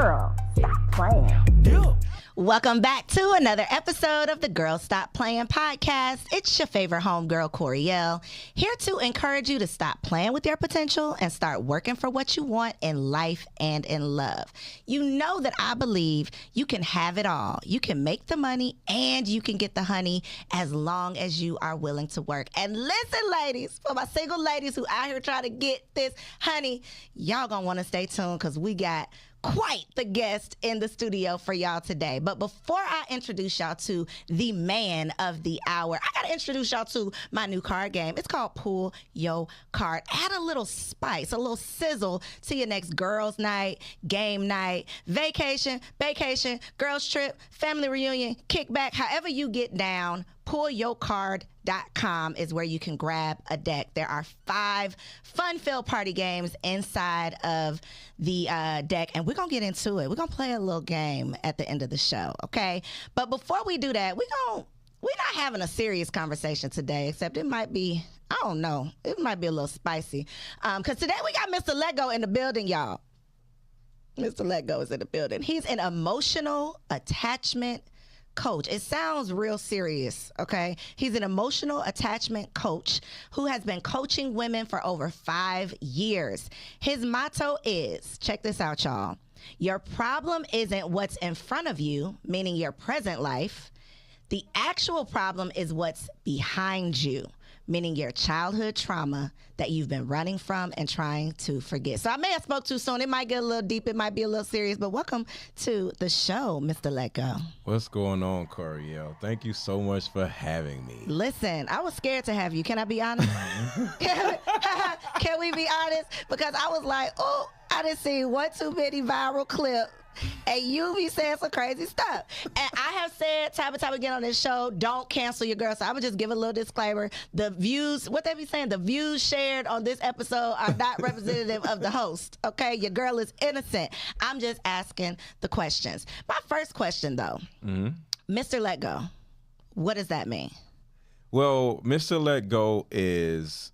Girl, stop playing. Welcome back to another episode of the Girl Stop Playing podcast. It's your favorite homegirl, Coriel, here to encourage you to stop playing with your potential and start working for what you want in life and in love. You know that I believe you can have it all. You can make the money and you can get the honey as long as you are willing to work. And listen, ladies, for my single ladies who out here trying to get this honey, y'all gonna want to stay tuned because we got quite the guest in the studio for y'all today. But before I introduce y'all to the man of the hour, I gotta introduce y'all to my new card game. It's called Pull Your Card. Add a little spice, a little sizzle to your next girls' night, game night, vacation, girls' trip, family reunion, kickback, however you get down. PullYourCard.com is where you can grab a deck. There are 5 fun-filled party games inside of the deck, and we're going to get into it. We're going to play a little game at the end of the show, okay? But before we do that, we're not having a serious conversation today, except it might be, I don't know, it might be a little spicy. Because today we got Mr. Lego in the building, y'all. Mr. Lego is in the building. He's an emotional attachment coach. It sounds real serious, okay? He's an emotional attachment coach who has been coaching women for over 5 years. His motto is, check this out, y'all. Your problem isn't what's in front of you, meaning your present life. The actual problem is what's behind you, meaning your childhood trauma that you've been running from and trying to forget. So I may have spoke too soon. It might get a little deep. It might be a little serious. But welcome to the show, Mr. Let Go. What's going on, Coriel? Thank you so much for having me. Listen, I was scared to have you. Can I be honest? Can we be honest? Because I was like, oh, I done seen one too many viral clip. And you be saying some crazy stuff. And I have said time and time again on this show, don't cancel your girl. So I'm going to just give a little disclaimer. The views, what they be saying, the views shared on this episode are not representative of the host. Okay? Your girl is innocent. I'm just asking the questions. My first question, though, Mr. Let Go, what does that mean? Well, Mr. Let Go is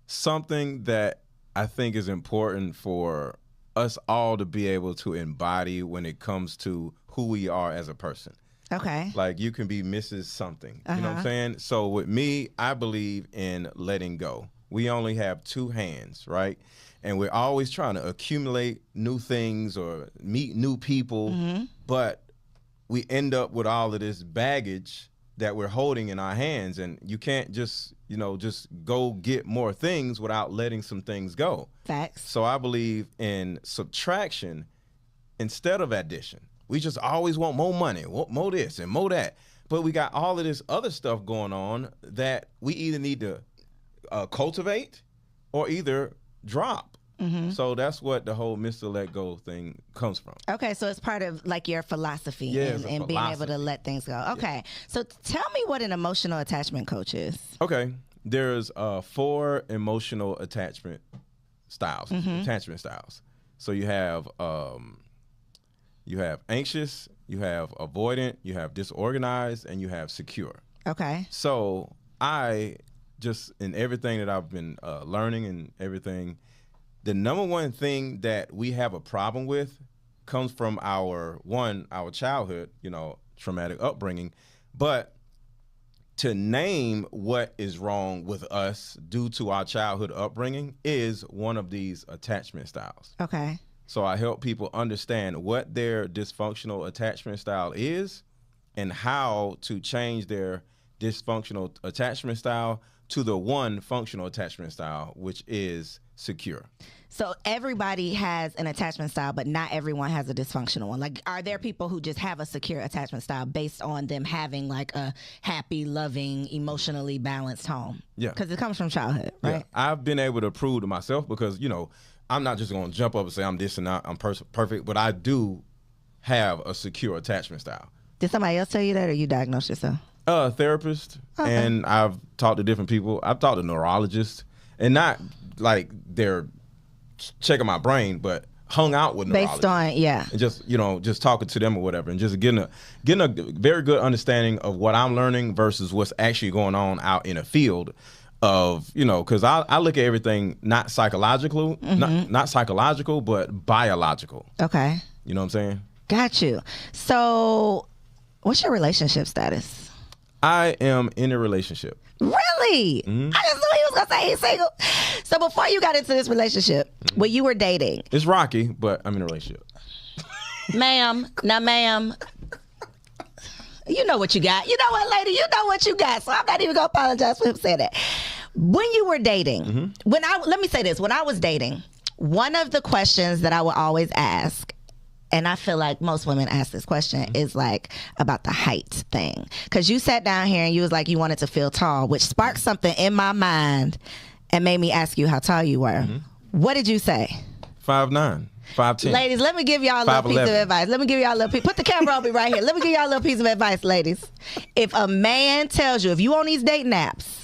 something that I think is important for us all to be able to embody when it comes to who we are as a person. Okay. Like you can be Mrs. something. You know what I'm saying? So with me, I believe in letting go. We only have 2 hands, right? And we're always trying to accumulate new things or meet new people, but we end up with all of this baggage that we're holding in our hands, and you can't just go get more things without letting some things go. Facts. So I believe in subtraction instead of addition. We just always want more money, more this and more that, but we got all of this other stuff going on that we either need to cultivate or either drop. So that's what the whole Mr. Let Go thing comes from. Okay, so it's part of like your philosophy and being able to let things go. Okay, so tell me what an emotional attachment coach is. Okay, there's 4 emotional attachment styles, attachment styles. So you have anxious, you have avoidant, you have disorganized, and you have secure. Okay. So I just, in everything that I've been learning and everything, the number one thing that we have a problem with comes from our childhood, traumatic upbringing. But to name what is wrong with us due to our childhood upbringing is one of these attachment styles. Okay. So I help people understand what their dysfunctional attachment style is and how to change their dysfunctional attachment style to the one functional attachment style, which is secure. So everybody has an attachment style, but not everyone has a dysfunctional one. Like, are there people who just have a secure attachment style based on them having like a happy, loving, emotionally balanced home? Yeah. Because it comes from childhood, right? Yeah. I've been able to prove to myself because, I'm not just going to jump up and say I'm this and I'm perfect, but I do have a secure attachment style. Did somebody else tell you that or you diagnosed yourself? Therapist. Okay. And I've talked to different people. I've talked to neurologists, and not like they're checking my brain, but hung out with neurologists. Based on, yeah. And just talking to them or whatever, and just getting a very good understanding of what I'm learning versus what's actually going on out in a field of, because I look at everything not psychological, not psychological, but biological. Okay. You know what I'm saying? Got you. So, what's your relationship status? I am in a relationship. Really? Mm-hmm. I just knew he was gonna say he's single. So before you got into this relationship, when you were dating, It's rocky, but I'm in a relationship. ma'am, you know what you got. You know what, lady? You know what you got. So I'm not even gonna apologize for him saying that. When you were dating, let me say this: when I was dating, one of the questions that I would always ask, and I feel like most women ask this question, is like about the height thing. Because you sat down here and you was like you wanted to feel tall, which sparked something in my mind and made me ask you how tall you were. What did you say? 5'9", 5'10". Ladies, let me give y'all a little piece of 5'11". advice. Let me give y'all a little piece. Put the camera on me right here. Let me give y'all a little piece of advice, ladies. If a man tells you, if you on these dating apps,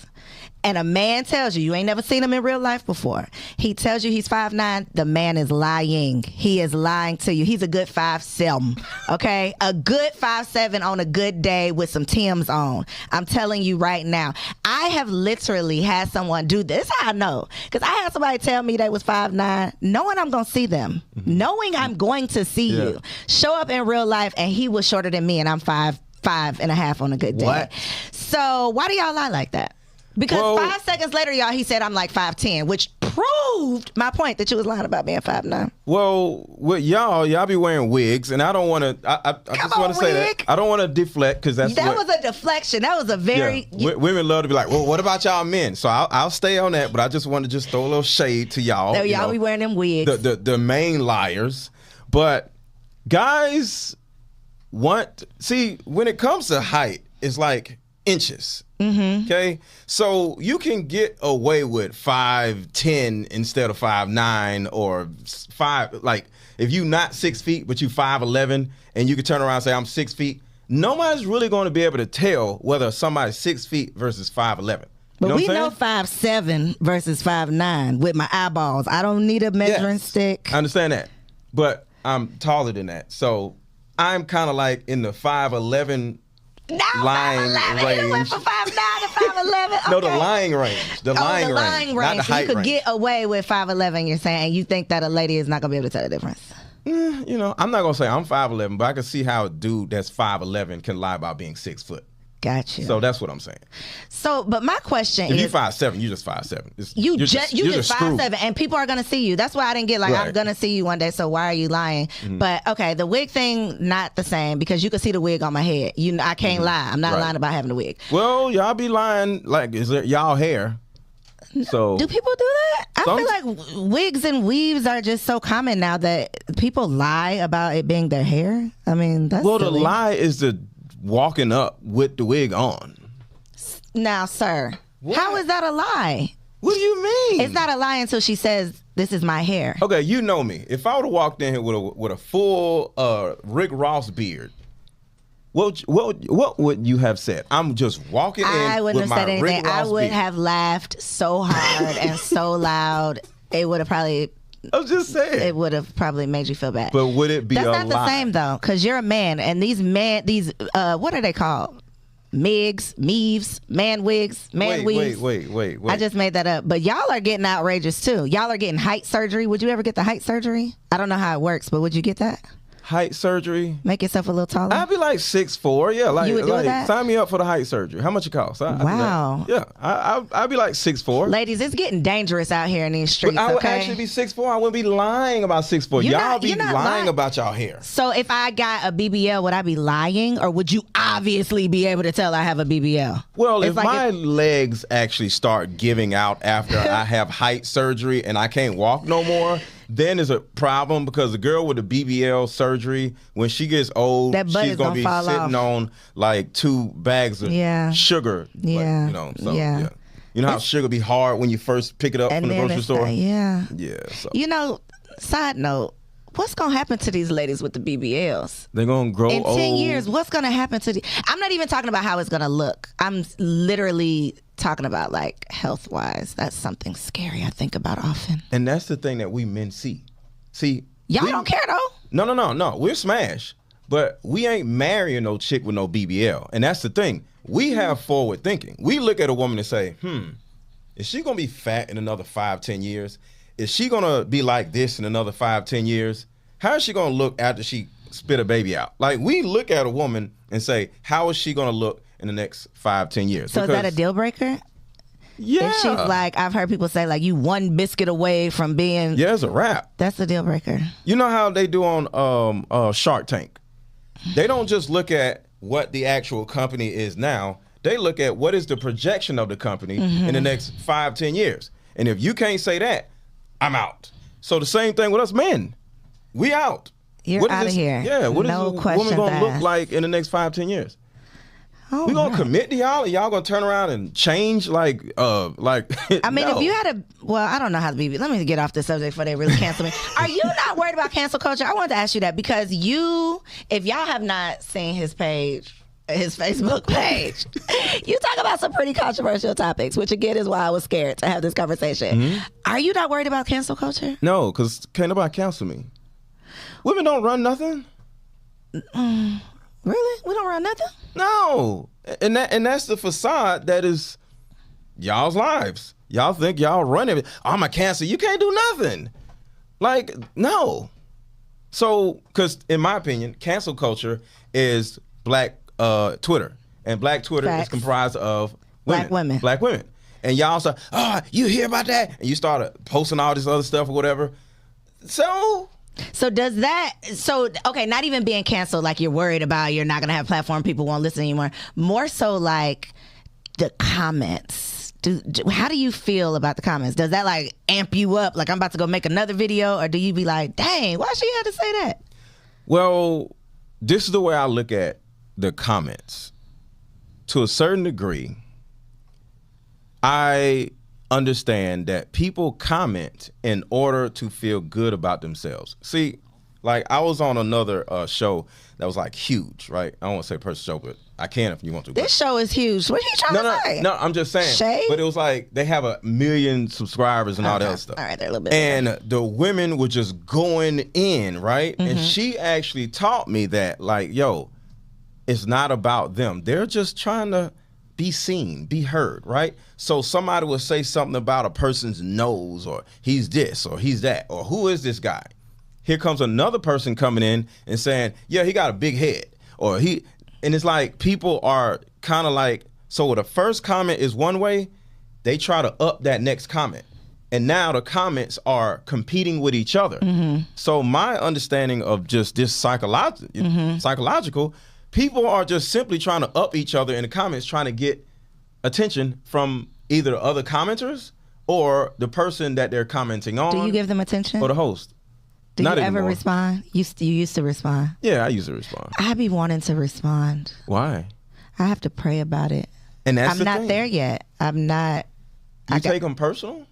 and a man tells you ain't never seen him in real life before, he tells you he's 5'9", the man is lying. He is lying to you. He's a good 5'7", okay? A good 5'7" on a good day with some Timbs on. I'm telling you right now. I have literally had someone do this. How I know? Because I had somebody tell me they was 5'9", knowing I'm going to see them, knowing I'm going to see you, show up in real life, and he was shorter than me, and I'm 5'5" on a good day. What? So why do y'all lie like that? Because 5 seconds later, y'all, he said I'm like 5'10", which proved my point that you was lying about being 5'9". Well, with y'all be wearing wigs, and I don't want to. I just want to say that I don't want to deflect because that was a deflection. That was a very women love to be like, well, what about y'all men? So I'll stay on that, but I just want to just throw a little shade to y'all. So y'all be wearing them wigs. The main liars, but guys when it comes to height, it's like inches. Okay, so you can get away with 5'10" instead of 5'9" or 5. Like if you not 6 feet but you 5'11", and you can turn around and say I'm 6 feet. Nobody's really going to be able to tell whether somebody's 6 feet versus 5'11". But we know 5'7" versus 5'9" with my eyeballs. I don't need a measuring stick. I understand that, but I'm taller than that, so I'm kind of like in the 5'11". Lying range. You went from 5'9" to 5'11". Okay. No, the lying range. The lying range. Not the height so you could range. get away with 5'11", you're saying, and you think that a lady is not going to be able to tell the difference? I'm not going to say I'm 5'11", but I can see how a dude that's 5'11" can lie about being 6 foot. Gotcha. So that's what I'm saying. So, but my question is, if you're 5'7", you're just 5'7". You're just 5'7", and people are gonna see you. That's why I didn't get like I'm gonna see you one day. So why are you lying? But okay, the wig thing not the same because you can see the wig on my head. I can't lie. I'm not lying about having a wig. Well, y'all be lying like is it y'all hair? So do people do that? I feel like wigs and weaves are just so common now that people lie about it being their hair. I mean, that's silly. The lie is the walking up with the wig on. Now, sir, how is that a lie? What do you mean? It's not a lie until she says, "This is my hair." Okay, you know me. If I would have walked in here with a full Rick Ross beard, what would you have said? I'm just walking in. I wouldn't with have said my anything. Rick Ross I would beard. have laughed so hard and so loud. It would have probably. I was just saying. It would have probably made you feel bad. But would it be That's a not the same though, because you're a man, and these what are they called? Meaves, man wigs, man weaves. Wait. I just made that up. But y'all are getting outrageous too. Y'all are getting height surgery. Would you ever get the height surgery? I don't know how it works, but would you get that? Height surgery? Make yourself a little taller? I'd be like 6'4". Yeah, like, you would do that? Sign me up for the height surgery. How much it costs? Wow. I'd be like 6'4". Ladies, it's getting dangerous out here in these streets. I would okay? actually be 6'4". I wouldn't be lying about 6'4". Y'all be lying about y'all hair. So if I got a BBL, would I be lying, or would you obviously be able to tell I have a BBL? Well, if my legs actually start giving out after I have height surgery and I can't walk no more, then there's a problem because the girl with the BBL surgery, when she gets old, she's going to be sitting on like 2 bags of sugar. Yeah. Like, you know how sugar be hard when you first pick it up from the grocery store? Yeah. So. Side note, what's going to happen to these ladies with the BBLs? They're going to grow in old. 10 years, what's going to happen to I'm not even talking about how it's going to look. I'm literally talking about like health-wise. That's something scary I think about often. And that's the thing that we men see. Y'all don't care though. No. We're smashed. But we ain't marrying no chick with no BBL. And that's the thing. We have forward thinking. We look at a woman and say, is she going to be fat in another 5-10 years? Is she going to be like this in another 5-10 years? how is she gonna look after she spit a baby out? Like, we look at a woman and say, how is she gonna look in the next 5-10 years? So is that a deal breaker? Yeah. If she's like, I've heard people say, like, you one biscuit away from being. Yeah, it's a wrap. That's a deal breaker. You know how they do on Shark Tank? They don't just look at what the actual company is now. They look at what is the projection of the company in the next 5-10 years. And if you can't say that, I'm out. So the same thing with us men. We out. You're out of here. Yeah, what is no this woman going to look like in the next 5-10 years? We gonna commit to y'all, and y'all gonna turn around and change like. I mean, if you had I don't know how to be. Let me get off this subject before they really cancel me. Are you not worried about cancel culture? I wanted to ask you that because if y'all have not seen his page, his Facebook page, you talk about some pretty controversial topics, which again is why I was scared to have this conversation. Mm-hmm. Are you not worried about cancel culture? No, because can't nobody cancel me. Women don't run nothing. Really? We don't run nothing? No. And that's the facade that is y'all's lives. Y'all think y'all run it. I'm a cancel. You can't do nothing. Like, no. So, because in my opinion, cancel culture is black Twitter. And black Twitter is comprised of women. Black women. And y'all say, you hear about that? And you start posting all this other stuff or whatever. So does that, okay, not even being canceled, like you're worried about, you're not going to have a platform, people won't listen anymore. More so like the comments. How do you feel about the comments? Does that like amp you up? Like I'm about to go make another video? Or do you be like, dang, why she had to say that? Well, this is the way I look at the comments. To a certain degree, I understand that people comment in order to feel good about themselves. See, like I was on another show that was like huge, right? I don't want to say person show, but I can if you want to. This show is huge. What are you trying to say? No, I'm just saying. Shade? But it was like they have 1 million subscribers and all that other stuff. All right, they're a little bit. And the women were just going in, right? Mm-hmm. And she actually taught me that, like, yo, it's not about them. They're just trying to be seen, be heard, right? So somebody will say something about a person's nose, or he's this, or he's that, or who is this guy? Here comes another person coming in and saying, yeah, he got a big head, or and it's like people are kind of like, so the first comment is one way, they try to up that next comment. And now the comments are competing with each other. Mm-hmm. So my understanding of just this psychological, people are just simply trying to up each other in the comments, trying to get attention from either the other commenters or the person that they're commenting on. Do you give them attention? Or the host. Do you ever respond? You used to respond? Yeah, I used to respond. I be wanting to respond. Why? I have to pray about it. And that's I'm not there yet. I'm not. You take them personal?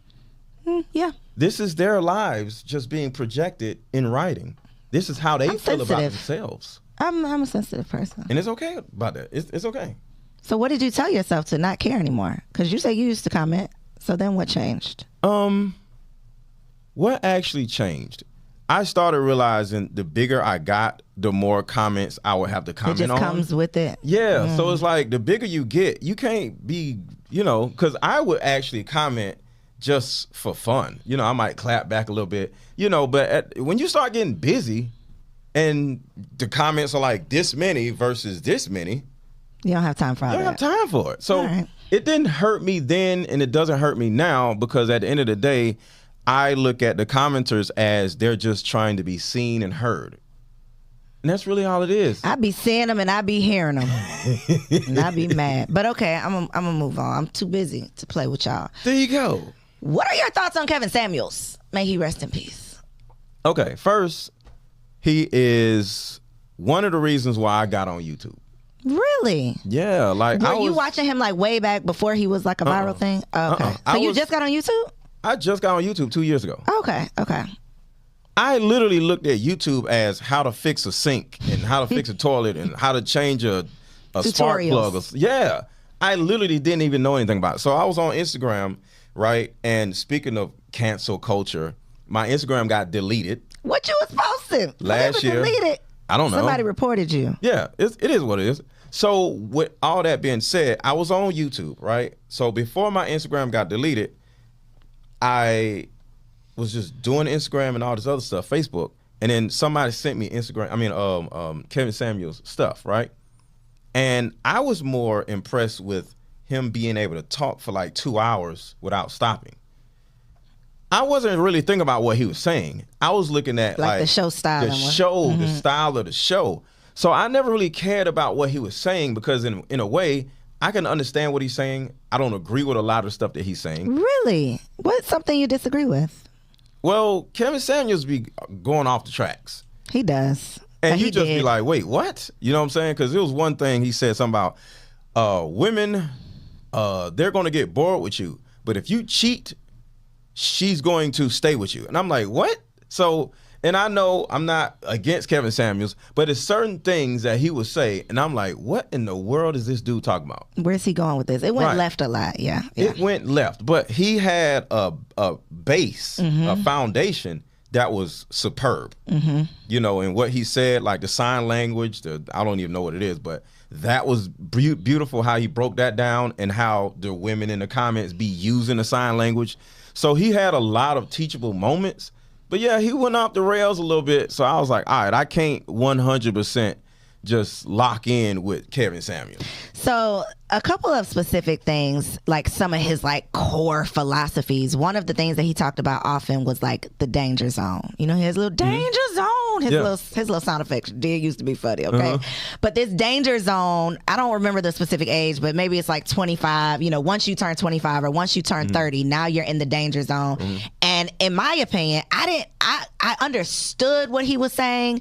Yeah. This is their lives just being projected in writing. This is how they feel about themselves. I'm a sensitive person. And it's okay about that. It's okay. So what did you tell yourself to not care anymore? Because you say you used to comment. So then what changed? What actually changed? I started realizing the bigger I got, the more comments I would have to comment on. It just comes with it. Yeah. So it's like the bigger you get, you can't be, because I would actually comment just for fun. I might clap back a little bit, but when you start getting busy and the comments are like this many versus this many, you don't have time for all that. You don't have time for it. So it didn't hurt me then, and it doesn't hurt me now, because at the end of the day, I look at the commenters as they're just trying to be seen and heard. And that's really all it is. I be seeing them and I be hearing them. And I be mad. But okay, I'm going to move on. I'm too busy to play with y'all. There you go. What are your thoughts on Kevin Samuels? May he rest in peace. Okay, first, he is one of the reasons why I got on YouTube. Really? Yeah. Were you watching him like way back before he was like a viral thing? Okay. So you just got on YouTube? I just got on YouTube 2 years ago. Okay. I literally looked at YouTube as how to fix a sink and how to fix a toilet and how to change a spark plug. Yeah. I literally didn't even know anything about it. So I was on Instagram, right? And speaking of cancel culture, my Instagram got deleted. What you was posting? Last year. Deleted? I don't know. Somebody reported you. Yeah, it is what it is. So with all that being said, I was on YouTube, right? So before my Instagram got deleted, I was just doing Instagram and all this other stuff, Facebook, and then somebody sent me Kevin Samuels stuff, right? And I was more impressed with him being able to talk for like 2 hours without stopping. I wasn't really thinking about what he was saying. I was looking at like the show style, the style of the show. So I never really cared about what he was saying because in a way, I can understand what he's saying. I don't agree with a lot of stuff that he's saying. Really? What's something you disagree with? Well, Kevin Samuels be going off the tracks. He does. And you just be like, wait, what? You know what I'm saying? Because it was one thing he said something about women, they're going to get bored with you. But if you cheat, she's going to stay with you. And I'm like, what? So, and I know I'm not against Kevin Samuels, but it's certain things that he would say. And I'm like, what in the world is this dude talking about? Where's he going with this? It went left a lot, yeah. It went left. But he had a base, a foundation that was superb, you know, and what he said, like the sign language, I don't even know what it is, but that was beautiful how he broke that down and how the women in the comments be using the sign language. So he had a lot of teachable moments, but yeah, he went off the rails a little bit. So I was like, all right, I can't 100% just lock in with Kevin Samuels. So a couple of specific things, like some of his like core philosophies. One of the things that he talked about often was like the danger zone. You know, his little danger zone, his little sound effects did used to be funny, okay? But this danger zone, I don't remember the specific age, but maybe it's like 25. You know, once you turn 25 or once you turn 30, now you're in the danger zone. And in my opinion, I understood what he was saying,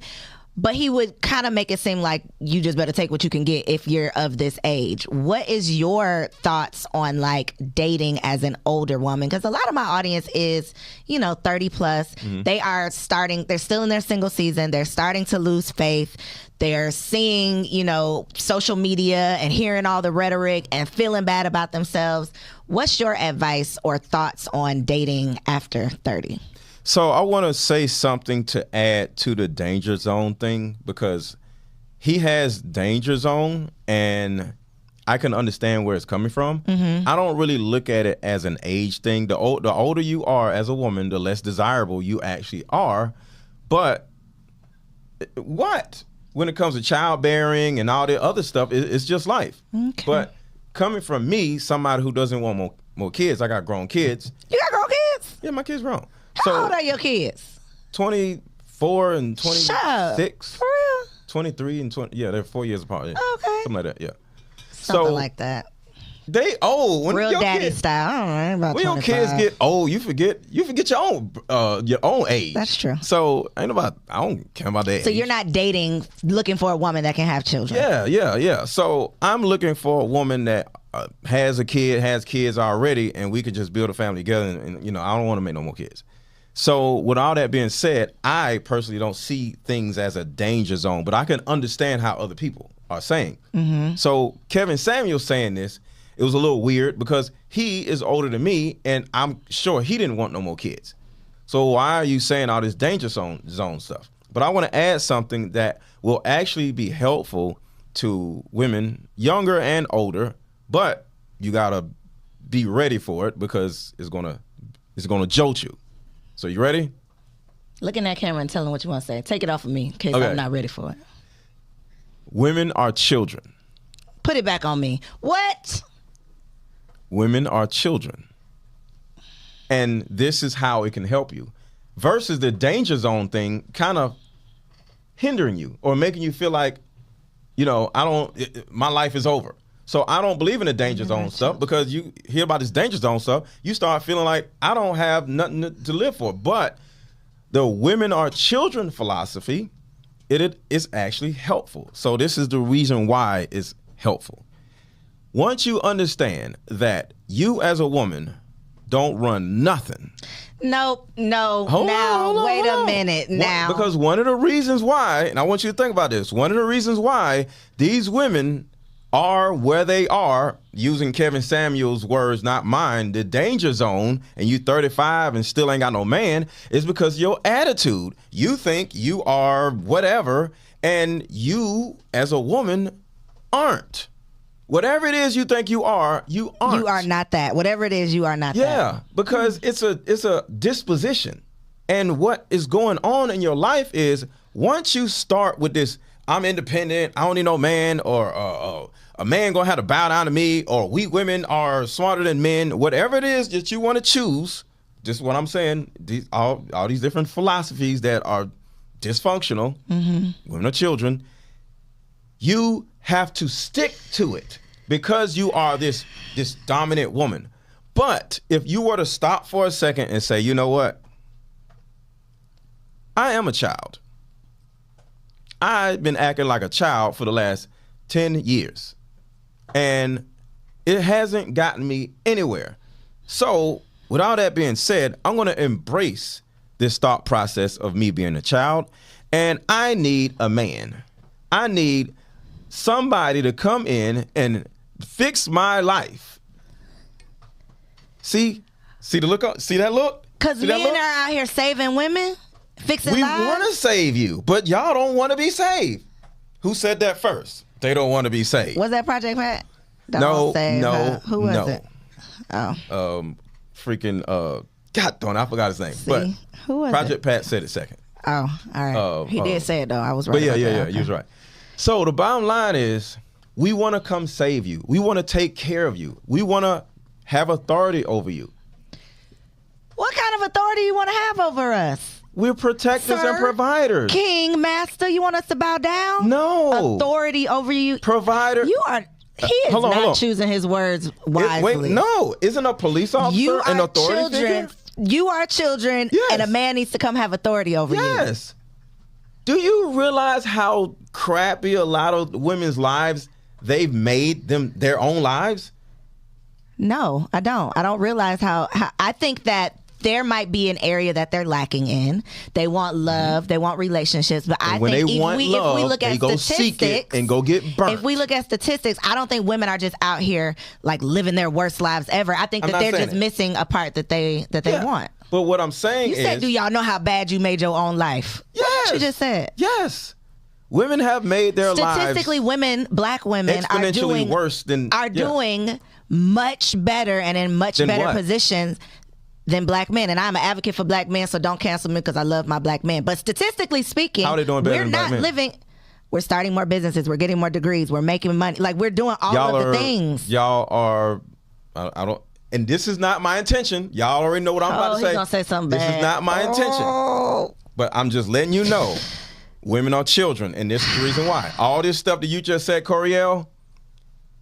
but he would kind of make it seem like you just better take what you can get if you're of this age. What is your thoughts on like dating as an older woman? Because a lot of my audience is, you know, 30 plus. They're still in their single season. They're starting to lose faith. They're seeing, you know, social media and hearing all the rhetoric and feeling bad about themselves. What's your advice or thoughts on dating after 30? So I want to say something to add to the danger zone thing, because he has danger zone and I can understand where it's coming from. I don't really look at it as an age thing. The older you are as a woman, the less desirable you actually are. But when it comes to childbearing and all the other stuff, it's just life. Okay. But coming from me, somebody who doesn't want more kids, I got grown kids. You got grown kids? Yeah, my kids grown. How old are your kids? 24 and 26. For real? 23 and 20. Yeah, they're 4 years apart. Yeah. Okay. Something like that, yeah. Something like that. They old. When real your daddy kids, style. I don't know, about when 25. your kids get old, you forget your own age. That's true. So I don't care about that. So age. you're not looking for a woman that can have children. Yeah. So I'm looking for a woman that has kids already, and we could just build a family together. And you know, I don't want to make no more kids. So with all that being said, I personally don't see things as a danger zone, but I can understand how other people are saying. So Kevin Samuels saying this, it was a little weird because he is older than me, and I'm sure he didn't want no more kids. So why are you saying all this danger zone stuff? But I want to add something that will actually be helpful to women, younger and older, but you gotta be ready for it because it's gonna jolt you. So you ready? Look in that camera and tell them what you want to say. Take it off of me in case I'm not ready for it. Women are children. Put it back on me. What? Women are children. And this is how it can help you. Versus the danger zone thing kind of hindering you or making you feel like, you know, my life is over. So I don't believe in the danger zone stuff because you hear about this danger zone stuff, you start feeling like I don't have nothing to live for. But the women are children philosophy, it is actually helpful. So this is the reason why it's helpful. Once you understand that you as a woman don't run nothing. Nope. No. Hold on. Wait a minute. Now. Because one of the reasons why, and I want you to think about this, one of the reasons why these women are where they are, using Kevin Samuels' words, not mine, the danger zone, and you 35 and still ain't got no man, is because your attitude. You think you are whatever, and you, as a woman, aren't. Whatever it is you think you aren't. You are not that. Whatever it is, you are not that. Yeah, because it's a disposition. And what is going on in your life is once you start with this, I'm independent, I don't need no man, or a man gonna have to bow down to me, or we women are smarter than men, whatever it is that you want to choose, just what I'm saying, all these different philosophies that are dysfunctional, women or children, you have to stick to it because you are this dominant woman. But if you were to stop for a second and say, you know what? I am a child. I've been acting like a child for the last 10 years. And it hasn't gotten me anywhere. So with all that being said, I'm going to embrace this thought process of me being a child. And I need a man. I need somebody to come in and fix my life. See the look? See that look? Because men are out here saving women? Fixing lives? We want to save you, but y'all don't want to be saved. Who said that first? They don't want to be saved. Was that Project Pat? No. Who was it? Oh. God darn, I forgot his name. See? But who was Project it? Pat said it second. Oh, all right. He did say it though. I was right. But yeah, okay. you was right. So the bottom line is, we want to come save you. We want to take care of you. We want to have authority over you. What kind of authority you want to have over us? We're protectors and providers. King, master, you want us to bow down? No. Authority over you. Provider. You are. He is not choosing his words wisely. Wait, no. Isn't a police officer an authority figure? You are children, yes. And a man needs to come have authority over you. Yes. Do you realize how crappy a lot of women's lives they've made them their own lives? No, I don't. I don't realize how I think that there might be an area that they're lacking in. They want love, they want relationships, but I think if we look at go statistics, seek it and go get burnt. If we look at statistics, I don't think women are just out here like living their worst lives ever. I think that they're just missing a part that they want. But what I'm saying is, you said, do y'all know how bad you made your own life? Yes. That's what you just said. Yes. Women have made their lives statistically, black women exponentially worse than doing much better and in much better positions than black men. And I'm an advocate for black men, so don't cancel me because I love my black men. But statistically speaking, how are they doing better we're than not black men? We're starting more businesses. We're getting more degrees. We're making money. Like, we're doing all of the things. Y'all are, I don't, and this is not my intention. Y'all already know what I'm about to say. He's gonna say something bad. This is not my intention. But I'm just letting you know, women are children, and this is the reason why. All this stuff that you just said, Coriel,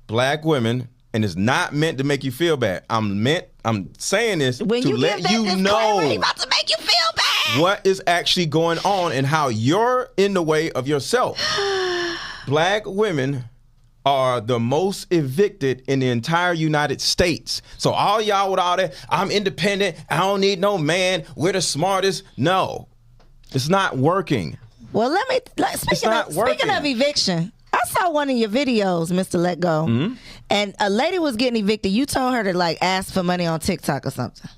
black women, and it's not meant to make you feel bad. I'm saying this to let you know he about to make you feel bad. What is actually going on and how you're in the way of yourself. Black women are the most evicted in the entire United States. So all y'all with all that, I'm independent, I don't need no man, we're the smartest. No, it's not working. Well, speaking of eviction, I saw one of your videos, Mr. Let Go, and a lady was getting evicted. You told her to like ask for money on TikTok or something.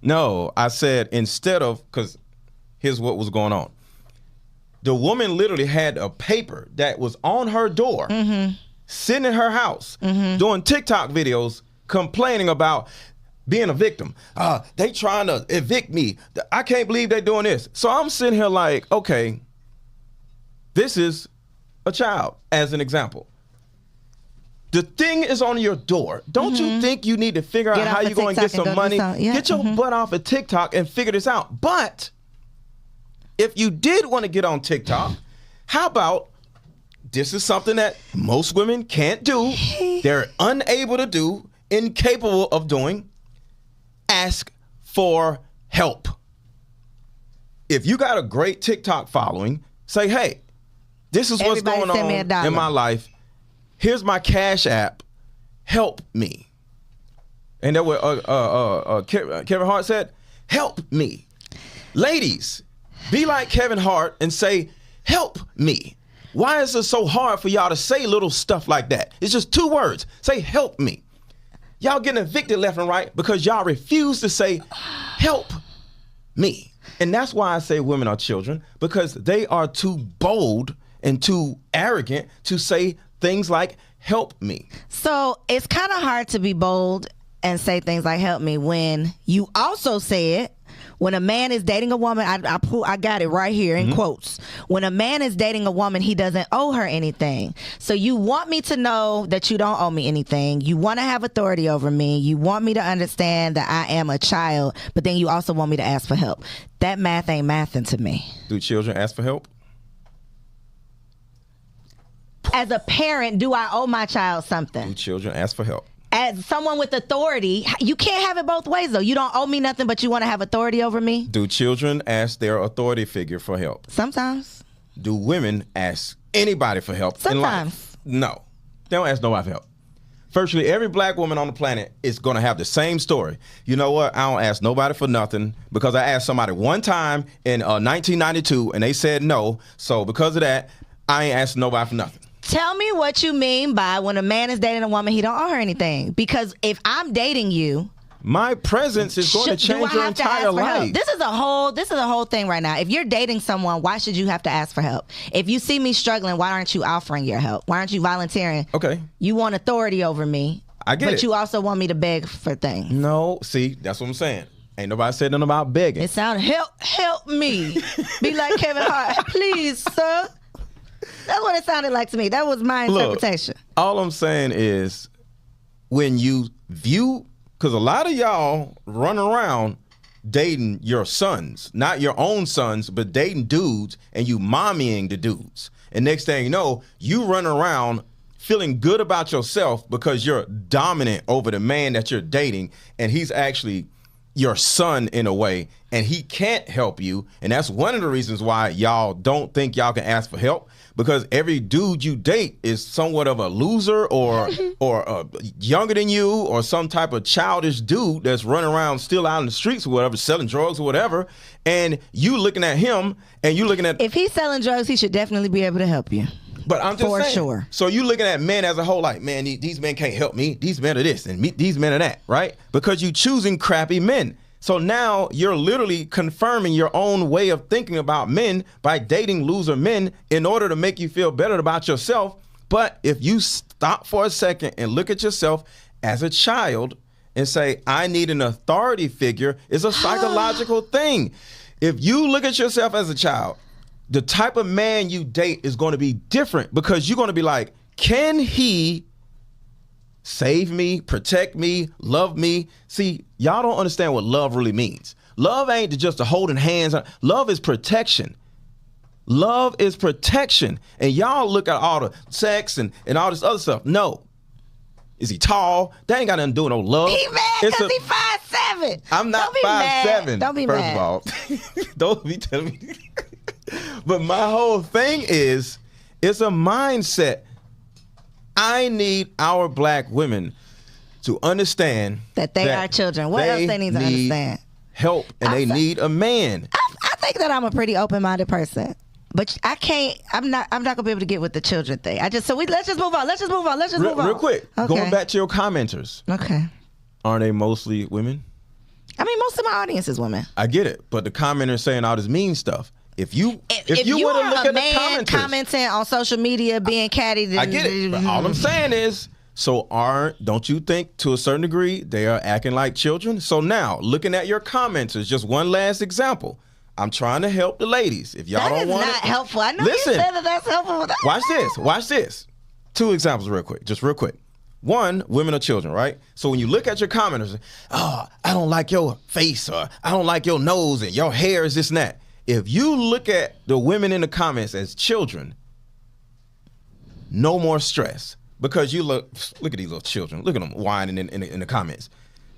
No, I said instead of, because here's what was going on. The woman literally had a paper that was on her door, sitting in her house, doing TikTok videos, complaining about being a victim. They trying to evict me. I can't believe they're doing this. So I'm sitting here like, okay, this is a child, as an example. The thing is on your door. Don't you think you need to figure out how you're going to get some money? Get your butt off of TikTok and figure this out. But if you did want to get on TikTok, how about this is something that most women can't do. They're unable to do, incapable of doing. Ask for help. If you got a great TikTok following, say, hey, this is what's going on in my life. Here's my Cash App. Help me. And that what Kevin Hart said, help me. Ladies, be like Kevin Hart and say, help me. Why is it so hard for y'all to say little stuff like that? It's just 2 words. Say, help me. Y'all getting evicted left and right because y'all refuse to say, help me. And that's why I say women are children, because they are too bold and too arrogant to say things like, help me. So it's kind of hard to be bold and say things like help me when you also said When a man is dating a woman, I got it right here in quotes. When a man is dating a woman, he doesn't owe her anything. So you want me to know that you don't owe me anything. You want to have authority over me. You want me to understand that I am a child, but then you also want me to ask for help. That math ain't mathing to me. Do children ask for help? As a parent, do I owe my child something? Do children ask for help? As someone with authority, you can't have it both ways, though. You don't owe me nothing, but you want to have authority over me? Do children ask their authority figure for help? Sometimes. Do women ask anybody for help in life? Sometimes. No. They don't ask nobody for help. Virtually every black woman on the planet is going to have the same story. You know what? I don't ask nobody for nothing because I asked somebody one time in 1992, and they said no. So because of that, I ain't asking nobody for nothing. Tell me what you mean by when a man is dating a woman, he don't owe her anything. Because if I'm dating you, my presence is going to change your entire life. This is a whole thing right now. If you're dating someone, why should you have to ask for help? If you see me struggling, why aren't you offering your help? Why aren't you volunteering? Okay. You want authority over me. I get it. But you also want me to beg for things. No, see, that's what I'm saying. Ain't nobody said nothing about begging. It sounded, help me. Be like Kevin Hart. Please, sir. That's what it sounded like to me. That was my interpretation. Look, all I'm saying is when you view, because a lot of y'all run around dating your sons, not your own sons, but dating dudes, and you mommying the dudes. And next thing you know, you run around feeling good about yourself because you're dominant over the man that you're dating, and he's actually your son in a way, and he can't help you. And that's one of the reasons why y'all don't think y'all can ask for help, because every dude you date is somewhat of a loser or younger than you, or some type of childish dude that's running around still out in the streets or whatever, selling drugs or whatever. And you looking at him and you looking at... If he's selling drugs, he should definitely be able to help you. But I'm just for saying. Sure. So you looking at men as a whole like, man, these men can't help me. These men are this and these men are that, right? Because you choosing crappy men. So now you're literally confirming your own way of thinking about men by dating loser men in order to make you feel better about yourself. But if you stop for a second and look at yourself as a child and say, I need an authority figure, it's a psychological thing. If you look at yourself as a child, the type of man you date is going to be different, because you're going to be like, can he save me, protect me, love me? See, y'all don't understand what love really means. Love ain't just a holding hands. Love is protection. Love is protection. And y'all look at all the sex and all this other stuff. No. Is he tall? That ain't got nothing to do with no love. He mad because he 5'7". I'm not 5'7". Don't be mad. First of all, don't be telling me. But my whole thing is, it's a mindset. I need our black women to understand that they are children. What else they need to understand? Help, and they need a man. I think that I'm a pretty open-minded person, but I can't. I'm not gonna be able to get with the children thing. Let's just move on. Let's just move on. Real quick, okay. Going back to your commenters. Okay. Aren't they mostly women? I mean, most of my audience is women. I get it, but the commenters saying all this mean stuff. If you were to look at the commenters, commenting on social media, being catty, I get it. But all I'm saying is, don't you think to a certain degree they are acting like children? So now, looking at your commenters, just one last example. I'm trying to help the ladies. If y'all don't want it, that's not helpful. I know you said that's helpful. Watch this. Two examples real quick. One, women are children, right? So when you look at your commenters, I don't like your face, or I don't like your nose, and your hair is this and that. If you look at the women in the comments as children, no more stress, because you look at these little children. Look at them whining in the comments.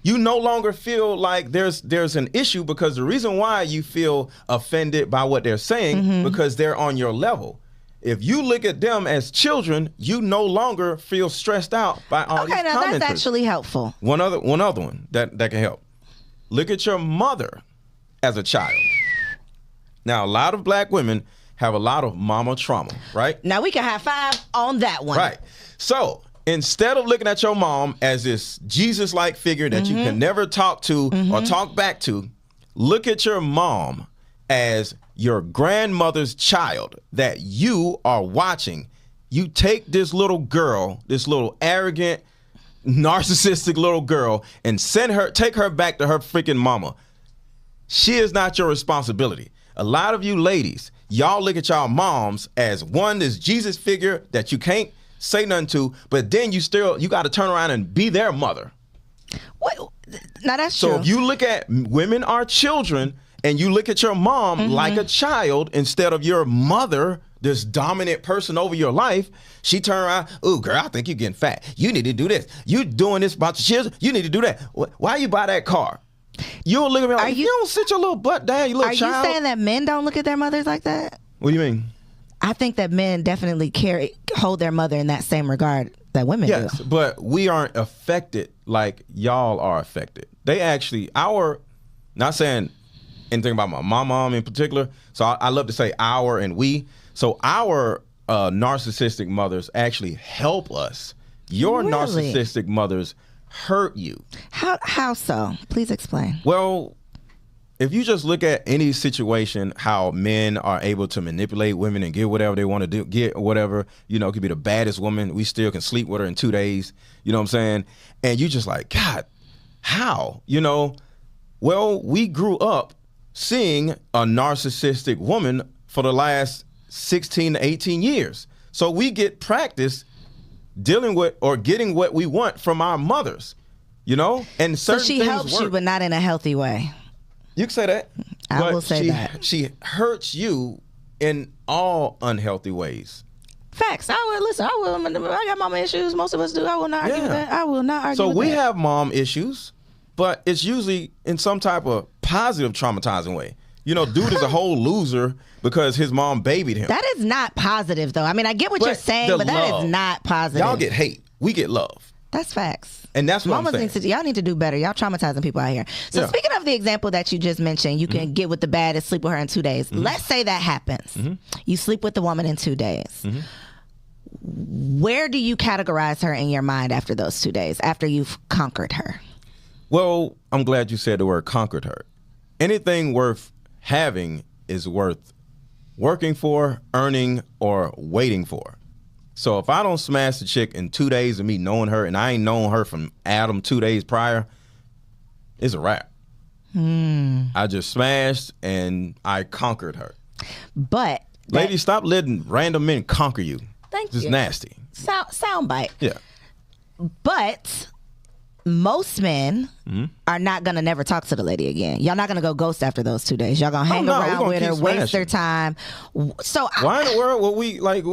You no longer feel like there's an issue, because the reason why you feel offended by what they're saying, because they're on your level. If you look at them as children, you no longer feel stressed out by all these commenters. Okay, now that's actually helpful. One other one that can help. Look at your mother as a child. Now, a lot of black women have a lot of mama trauma, right? Now, we can high five on that one. Right. So, instead of looking at your mom as this Jesus-like figure that you can never talk to or talk back to, look at your mom as your grandmother's child that you are watching. You take this little girl, this little arrogant, narcissistic little girl, and take her back to her freaking mama. She is not your responsibility. A lot of you ladies, y'all look at y'all moms as this Jesus figure that you can't say nothing to, but then you got to turn around and be their mother. What? Now that's so true. So if you look at women are children and you look at your mom like a child instead of your mother, this dominant person over your life, she turn around, ooh, girl, I think you're getting fat. You need to do this. You doing this about your children. You need to do that. Why you buy that car? You'll look at me like, you don't sit your little butt down, you little child. Are you saying that men don't look at their mothers like that? What do you mean? I think that men definitely hold their mother in that same regard that women do. Yes, but we aren't affected like y'all are affected. They actually, not saying anything about my mom in particular, so I love to say our and we. So our narcissistic mothers actually help us. Your narcissistic mothers hurt you. How so? Please explain. Well, if you just look at any situation, how men are able to manipulate women and get whatever they want to do, get whatever, it could be the baddest woman. We still can sleep with her in 2 days. You know what I'm saying? And you just like, God, how? Well, we grew up seeing a narcissistic woman for the last 16 to 18 years. So we get practice dealing with or getting what we want from our mothers, and certain so she things helps work. You, but not in a healthy way. You can say that. I will say that. She hurts you in all unhealthy ways. Facts. I got mama issues. Most of us do. I will not argue with that. I will not argue with that. So we have mom issues, but it's usually in some type of positive traumatizing way. Dude is a whole loser because his mom babied him. That is not positive, though. I mean, I get what you're saying, but that is not positive. Y'all get hate. We get love. That's facts. And that's what I'm saying. Y'all need to do better. Y'all traumatizing people out here. So speaking of the example that you just mentioned, you can get with the baddest, sleep with her in 2 days. Let's say that happens. You sleep with the woman in 2 days. Where do you categorize her in your mind after those 2 days, after you've conquered her? Well, I'm glad you said the word conquered her. Anything worth having is worth working for, earning, or waiting for. So if I don't smash the chick in 2 days of me knowing her, and I ain't known her from Adam 2 days prior, it's a wrap. I just smashed and I conquered her. But ladies, stop letting random men conquer you. Thank you. It's nasty. Sound bite. Yeah. But most men are not going to never talk to the lady again. Y'all not going to go ghost after those 2 days. Y'all going to hang around with her, waste their time. So why in the world would we like...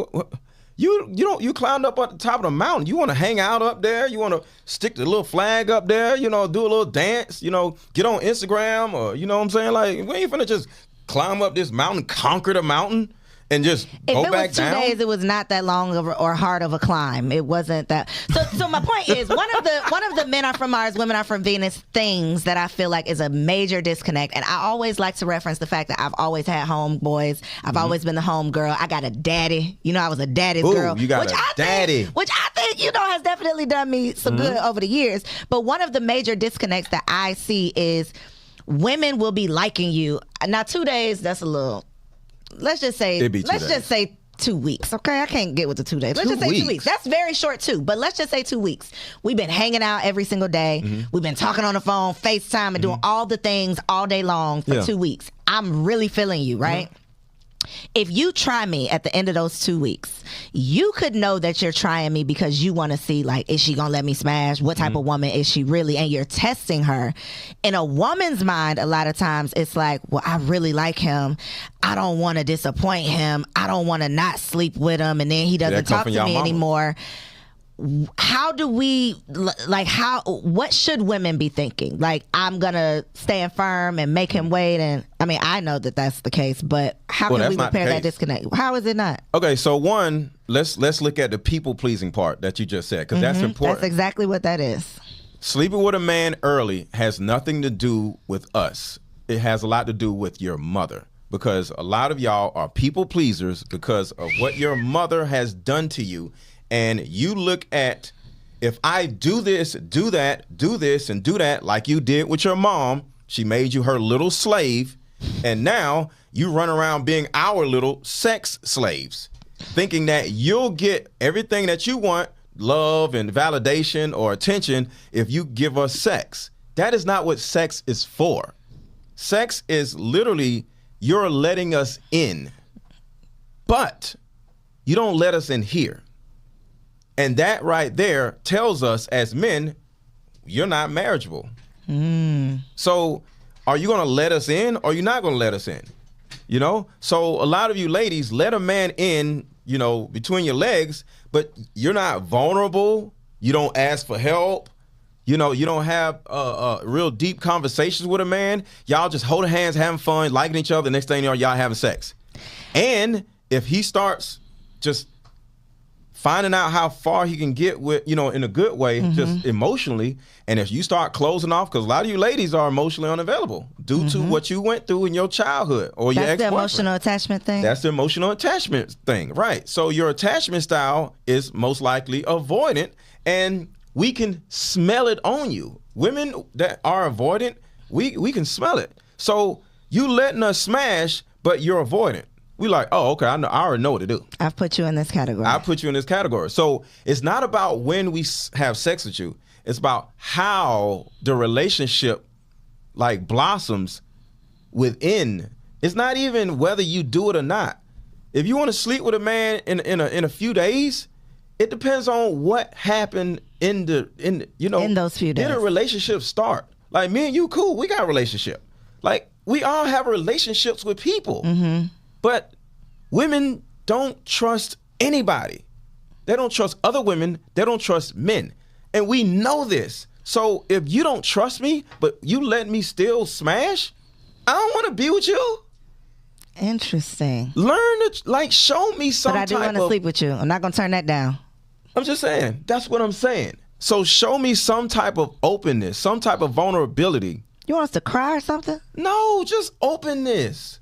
You climbed up at the top of the mountain. You want to hang out up there. You want to stick the little flag up there, do a little dance, get on Instagram or, you know what I'm saying? Like, we ain't finna just climb up this mountain, conquer the mountain, and just go back down. If it was 2 days, it was not that long or hard of a climb. It wasn't that. So my point is, one of the men are from Mars, women are from Venus things that I feel like is a major disconnect. And I always like to reference the fact that I've always had homeboys. I've always been the home girl. I got a daddy. I was a daddy's girl. You got a daddy. Which I think, has definitely done me some good over the years. But one of the major disconnects that I see is women will be liking you. Now, 2 days, that's a little... Let's just say 2 weeks, okay? I can't get with the 2 days. Let's just say 2 weeks. That's very short too, but let's just say 2 weeks. We've been hanging out every single day. We've been talking on the phone, FaceTime, and doing all the things all day long for 2 weeks. I'm really feeling you, right? If you try me at the end of those 2 weeks, you could know that you're trying me because you want to see, like, is she going to let me smash? What type of woman is she really? And you're testing her. In a woman's mind, a lot of times it's like, well, I really like him. I don't want to disappoint him. I don't want to not sleep with him. And then he doesn't talk to me anymore. How do we, what should women be thinking? Like, I'm going to stand firm and make him wait. And I mean, I know that that's the case, but how can we repair that disconnect? How is it not? Okay, so one, let's look at the people pleasing part that you just said, because that's important. That's exactly what that is. Sleeping with a man early has nothing to do with us. It has a lot to do with your mother, because a lot of y'all are people pleasers because of what your mother has done to you. And you look at, if I do this, do that, do this, and do that, like you did with your mom, she made you her little slave, and now you run around being our little sex slaves, thinking that you'll get everything that you want, love and validation or attention, if you give us sex. That is not what sex is for. Sex is literally you're letting us in, but you don't let us in here. And that right there tells us as men, you're not marriageable. So are you going to let us in or you're not going to let us in? You know? So a lot of you ladies let a man in, you know, between your legs, but you're not vulnerable. You don't ask for help. You know, you don't have real deep conversations with a man. Y'all just holding hands, having fun, liking each other. The next thing you know, y'all having sex. And if he starts just finding out how far he can get with, you know, in a good way, just emotionally, and if you start closing off, because a lot of you ladies are emotionally unavailable due to what you went through in your childhood or your ex-boyfriend. That's the emotional attachment thing? That's the emotional attachment thing, right. So your attachment style is most likely avoidant, and we can smell it on you. Women that are avoidant, we can smell it. So you letting us smash, but you're avoidant. We like, oh, okay, I already know what to do. I've put you in this category. I put you in this category. So it's not about when we have sex with you. It's about how the relationship like blossoms within. It's not even whether you do it or not. If you want to sleep with a man in a few days, it depends on what happened in those few days. Did a relationship start? Like me and you, cool. We got a relationship. Like we all have relationships with people. But women don't trust anybody. They don't trust other women. They don't trust men. And we know this. So if you don't trust me, but you let me still smash, I don't want to be with you. Interesting. Learn to, show me some type of... But I do want to sleep with you. I'm not going to turn that down. I'm just saying. That's what I'm saying. So show me some type of openness, some type of vulnerability. You want us to cry or something? No, just openness.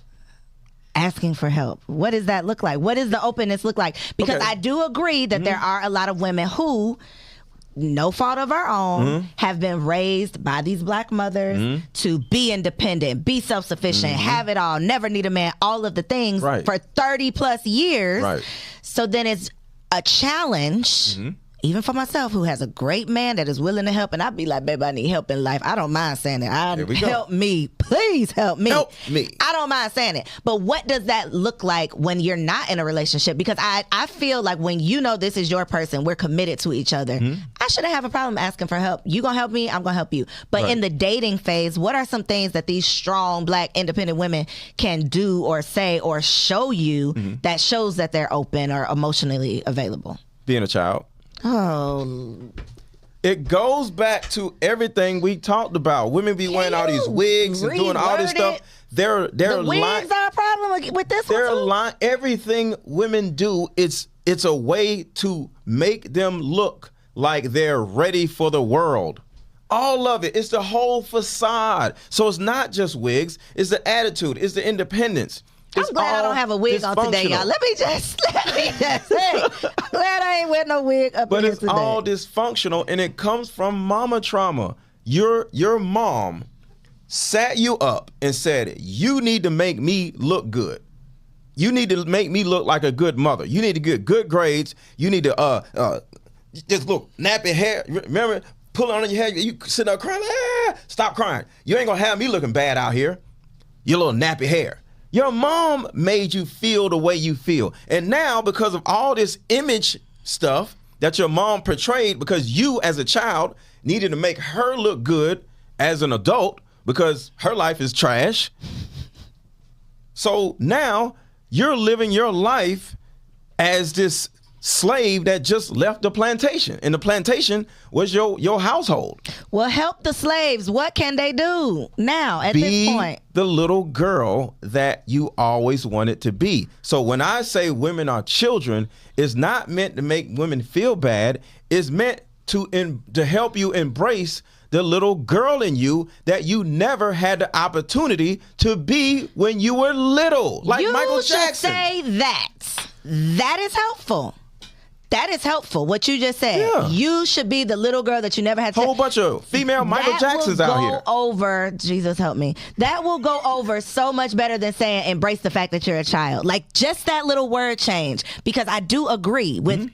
Asking for help. What does that look like? What does the openness look like? Because I do agree that there are a lot of women who, no fault of our own, have been raised by these black mothers to be independent, be self-sufficient, have it all, never need a man, all of the things for 30 plus years. So then it's a challenge, even for myself, who has a great man that is willing to help. And I'd be like, baby, I need help in life. I don't mind saying it. Help me. Please help me. Help me. I don't mind saying it. But what does that look like when you're not in a relationship? Because I feel like when you know this is your person, we're committed to each other. I shouldn't have a problem asking for help. You gonna help me, I'm gonna help you. But in the dating phase, what are some things that these strong black independent women can do or say or show you that shows that they're open or emotionally available? Being a child. Oh. It goes back to everything we talked about. Women be wearing all these wigs and doing all this stuff. They're the wigs are a problem with this one too? Everything women do, it's a way to make them look like they're ready for the world. All of it. It's the whole facade. So it's not just wigs. It's the attitude. It's the independence. I'm glad I don't have a wig on today, y'all. Let me just say, I'm glad I ain't wearing no wig up here today. But it's all dysfunctional, and it comes from mama trauma. Your mom sat you up and said, you need to make me look good. You need to make me look like a good mother. You need to get good grades. You need to just look nappy hair. Remember, pull on your hair. You sit there crying. Stop crying. You ain't gonna have me looking bad out here. Your little nappy hair. Your mom made you feel the way you feel. And now, because of all this image stuff that your mom portrayed, because you as a child needed to make her look good as an adult because her life is trash. So now you're living your life as this slave that just left the plantation, and the plantation was your household. Well, help the slaves. What can they do now at this point? Be the little girl that you always wanted to be. So when I say women are children, it's not meant to make women feel bad. It's meant to help you embrace the little girl in you that you never had the opportunity to be when you were little, like Michael Jackson. You should say that. That is helpful. That is helpful, what you just said. Yeah. You should be the little girl that you never had to... Whole bunch of female Michael Jacksons out here. That will go over... Jesus help me. That will go over so much better than saying embrace the fact that you're a child. Like, just that little word change. Because I do agree with...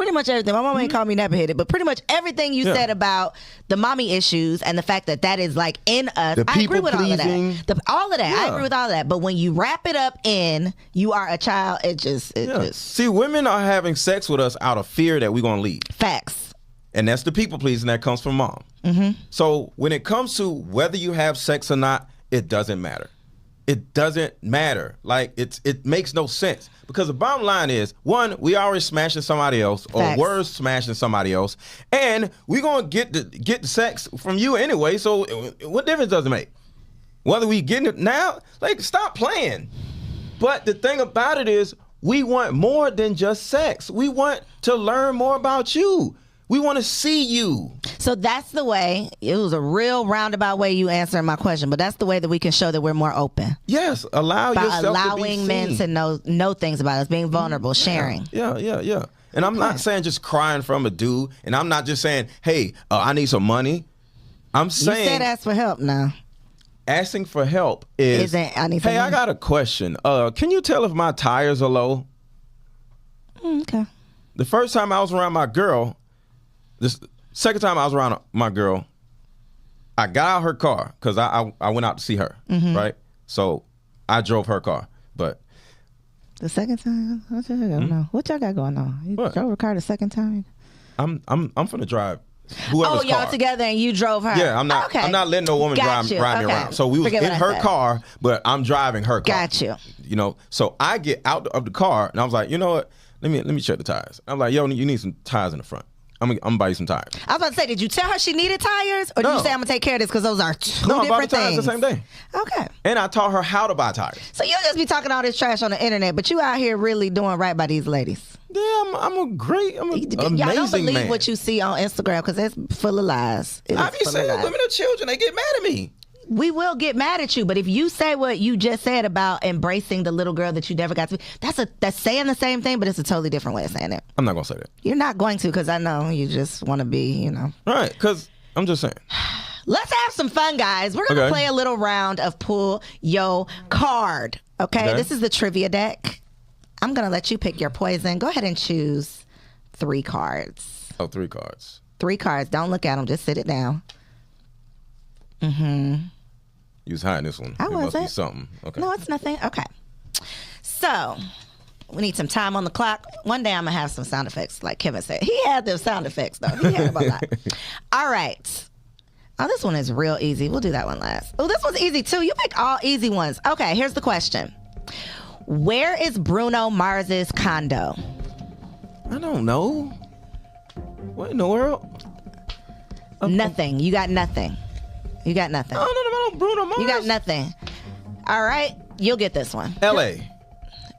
Pretty much everything. My mama ain't called me never hit it, but pretty much everything you said about the mommy issues and the fact that that is like in us. I agree with all of that. All of that. I agree with all of that. But when you wrap it up in you are a child, it just. See, women are having sex with us out of fear that we're gonna leave. Facts. And that's the people pleasing that comes from mom. So when it comes to whether you have sex or not, it doesn't matter. It doesn't matter. Like it makes no sense because the bottom line is, one, we already smashing somebody else, or we're smashing somebody else, and we're gonna get the sex from you anyway. So what difference does it make? Whether we getting it now, like stop playing. But the thing about it is, we want more than just sex. We want to learn more about you. We want to see you. So that's the way. It was a real roundabout way you answering my question, but that's the way that we can show that we're more open. Yes, allow yourself allowing to be men seen. to know things about us, being vulnerable, sharing. Yeah. And I'm not saying just crying from a dude, and I'm not just saying, hey, I need some money. I'm saying. You said ask for help now. Asking for help is, I need some hey, money. I got a question. Can you tell if my tires are low? Okay. The first time I was around my girl, this second time I was around my girl, I got out her car because I went out to see her, right? So I drove her car, but the second time, what y'all got going on? What y'all got going on? You drove her car the second time? I'm finna drive whoever's y'all car. Together and you drove her. Yeah, I'm not letting no woman drive me around. So we was in her car, but I'm driving her car. Got you. You know, so I get out of the car and I was like, you know what? Let me check the tires. I'm like, yo, you need some tires in the front. I'm gonna buy you some tires. I was about to say, did you tell her she needed tires, or did you say I'm gonna take care of this because those are two different I bought the tires things? the same day. Okay. And I taught her how to buy tires. So you'll just be talking all this trash on the internet, but you out here really doing right by these ladies. Yeah, I'm an amazing Y'all don't believe man. what you see on Instagram because it's full of lies. I be saying women are children. They get mad at me. We will get mad at you, but if you say what you just said about embracing the little girl that you never got to be, that's saying the same thing, but it's a totally different way of saying it. I'm not gonna say that. You're not going to, because I know you just want to be, Right, because I'm just saying. Let's have some fun, guys. We're going to play a little round of Pull Yo Card. Okay? This is the trivia deck. I'm going to let you pick your poison. Go ahead and choose 3 cards. Oh, 3 cards. 3 cards. Don't look at them. Just sit it down. You was hiding this one. I wasn't. Must be something. Okay. No, it's nothing. Okay. So, we need some time on the clock. One day I'm going to have some sound effects, like Kevin said. He had those sound effects, though. He had them a lot. All right. Oh, this one is real easy. We'll do that one last. Oh, this one's easy, too. You pick all easy ones. Okay, here's the question. Where is Bruno Mars's condo? I don't know. What in the world? Nothing. You got nothing. You got nothing. I don't know about Bruno Mars. You got nothing. All right. You'll get this one. L.A.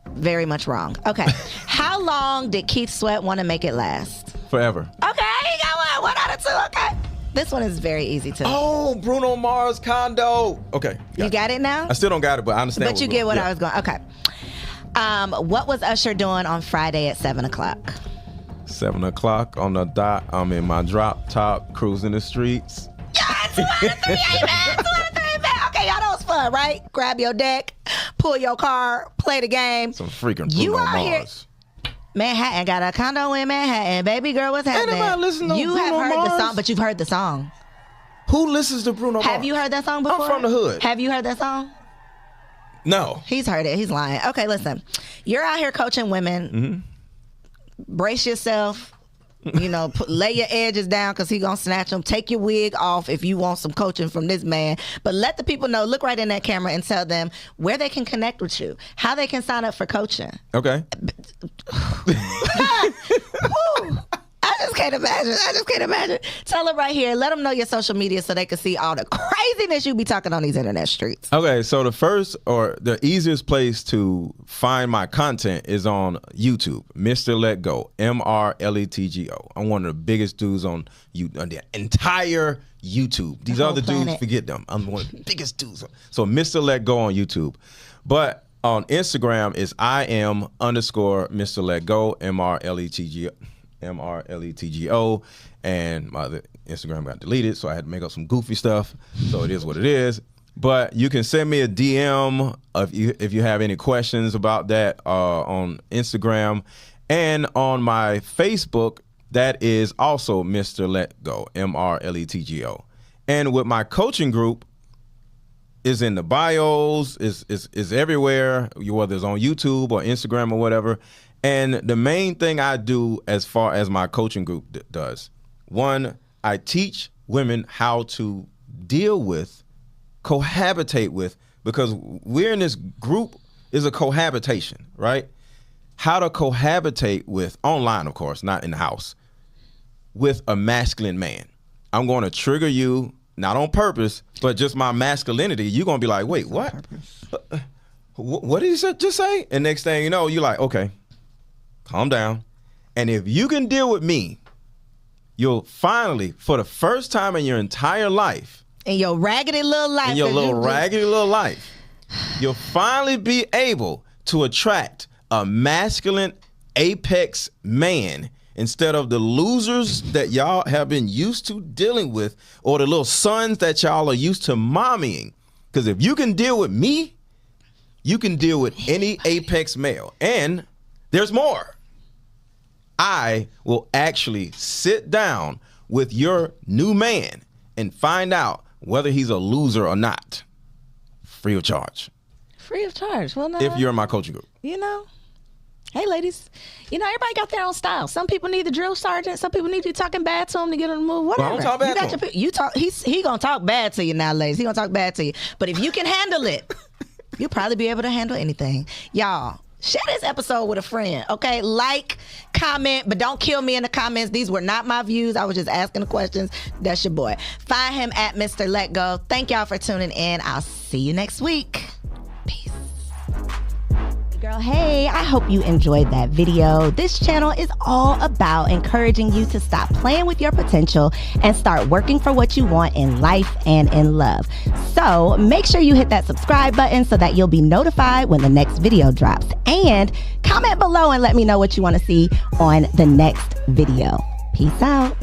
Very much wrong. Okay. How long did Keith Sweat want to make it last? Forever. Okay. You got one. 1 out of 2. Okay. This one is very easy too. Oh, Bruno Mars condo. Okay. You got it now? I still don't got it, but I understand. But you get what I was going. Okay. What was Usher doing on Friday at 7 o'clock? 7 o'clock on the dot. I'm in my drop top, cruising the streets. Yeah, 2 out of 3, amen. 2 out of 3, amen. Okay, y'all know it's fun, right? Grab your deck, pull your card, play the game. Some freaking Bruno Mars. Manhattan got a condo in Manhattan. Baby girl, what's happening? Ain't nobody listening to you Bruno have heard Mars? the song, but you've heard the song. Who listens to Bruno Mars? Have you heard that song before? I'm from the hood. Have you heard that song? No. He's heard it. He's lying. Okay, listen. You're out here coaching women. Brace yourself. Lay your edges down because he's going to snatch them. Take your wig off if you want some coaching from this man. But let the people know, look right in that camera and tell them where they can connect with you, how they can sign up for coaching. Okay. Woo. I just can't imagine. Tell them right here. Let them know your social media so they can see all the craziness you be talking on these internet streets. Okay, so the first or the easiest place to find my content is on YouTube. Mr. Let Go, MRLETGO. I'm one of the biggest dudes on the entire YouTube. These other dudes, forget them. I'm one of the biggest dudes. So Mr. Let Go on YouTube. But on Instagram is IM_Mr. Let Go, MRLETGO, and my Instagram got deleted, so I had to make up some goofy stuff. So it is what it is. But you can send me a DM if you have any questions about that on Instagram. And on my Facebook, that is also Mr. Let Go, MRLETGO. And with my coaching group, is in the bios, is everywhere, whether it's on YouTube or Instagram or whatever. And the main thing I do as far as my coaching group does, one, I teach women how to deal with, cohabitate with, because we're in this group is a cohabitation, right? How to cohabitate with, online of course, not in the house, with a masculine man. I'm going to trigger you, not on purpose, but just my masculinity. You're going to be like, wait, what? What did he just say? And next thing you know, you're like, okay, calm down. And if you can deal with me, you'll finally, for the first time in your entire life, in your raggedy little life, you'll finally be able to attract a masculine apex man instead of the losers that y'all have been used to dealing with, or the little sons that y'all are used to mommying. Because if you can deal with me, you can deal with any apex male. And there's more. I will actually sit down with your new man and find out whether he's a loser or not. Free of charge. Free of charge. Well, no. If you're in my coaching group. You know. Hey, ladies, you know, everybody got their own style. Some people need the drill sergeant. Some people need you talking bad to them to get them to move. Whatever. Well, I don't talk bad to him. You talk. He gonna talk bad to you now, ladies. He gonna talk bad to you. But if you can handle it, you'll probably be able to handle anything. Y'all, share this episode with a friend, okay? Like, comment, but don't kill me in the comments. These were not my views. I was just asking the questions. That's your boy. Find him at Mr. Let Go. Thank y'all for tuning in. I'll see you next week. Peace. Girl, hey, I hope you enjoyed that video. This channel is all about encouraging you to stop playing with your potential and start working for what you want in life and in love. So make sure you hit that subscribe button so that you'll be notified when the next video drops. And comment below and let me know what you want to see on the next video. Peace out.